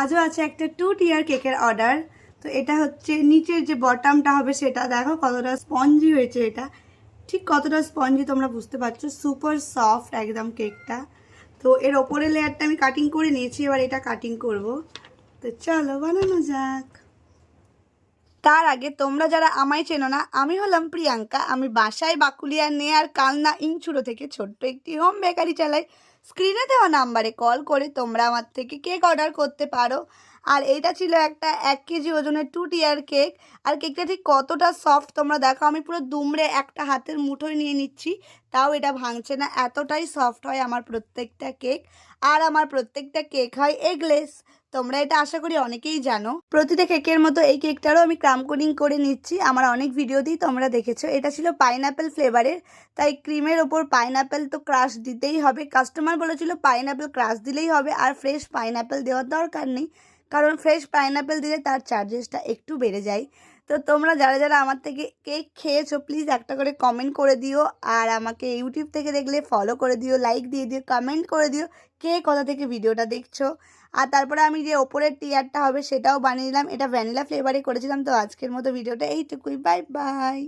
আজও আছে একটা 2 টিয়ার কেকের অর্ডার। তো এটা হচ্ছে নিচের যে বটমটা হবে সেটা দেখো কতটা স্পঞ্জি হয়েছে। এটা ঠিক কতটা স্পঞ্জি তোমরা বুঝতে পারছো, সুপার সফট একদম কেকটা। তো এর ওপরের লেয়ারটা আমি কাটিং করে নিয়েছি, এবার এটা কাটিং করব। তো চলো বানানো যাক। তার আগে তোমরা যারা আমায় চেনো না, আমি হলাম প্রিয়াঙ্কা। আমি বাসায় বাকুলিয়া নেয়ার কালনা ইনচুরো থেকে ছোট্ট একটি হোম বেকারি চালাই। স্ক্রিনে দেওয়া নাম্বারে কল করে তোমরা আমার থেকে কেক অর্ডার করতে পারো। আর এইটা ছিল একটা 1 কেজি ওজনের 2 টিয়ার কেক। আর কেকটা ঠিক কতটা সফট তোমরা দেখো, আমি পুরো দুমড়ে একটা হাতের মুঠোয় নিয়ে নিচ্ছি, তাও এটা ভাঙছে না, এতটাই সফট হয় আমার প্রত্যেকটা কেক। আর আমার প্রত্যেকটা কেক হয় এগলেস। তোমরা এটা আশা করি অনেকেই জানো। প্রতিটা কেকের মতো এই কেকটারও আমি ক্রাম কোটিং করে নিচ্ছি। আমার অনেক ভিডিওতেই তোমরা দেখেছো। এটা ছিল পাইনাপেল ফ্লেভারের, তাই ক্রিমের ওপর পাইনাপেল তো ক্রাশ দিতেই হবে। কাস্টমার বলেছিল পাইনাপেল ক্রাশ দিলেই হবে, আর ফ্রেশ পাইনাপেল দেওয়ার দরকার নেই, কারণ ফ্রেশ পাইনাপেল দিলে তার চার্জেসটা একটু বেড়ে যায়। তো তোমরা যারা যারা আমার থেকে কেক খেয়েছো প্লিজ একটা করে কমেন্ট করে দিও। আর আমাকে ইউটিউব থেকে দেখলে ফলো করে দিও, লাইক দিয়ে দিও, কমেন্ট করে দিও কে কোথা থেকে ভিডিওটা দেখছো। আর তারপরে আমি যে ওপরের টিয়ারটা হবে সেটাও বানিয়ে দিলাম। এটা ভ্যানিলা ফ্লেভারে করেছিলাম। তো আজকের মতো ভিডিওটা এইটুকুই, বাই বাই।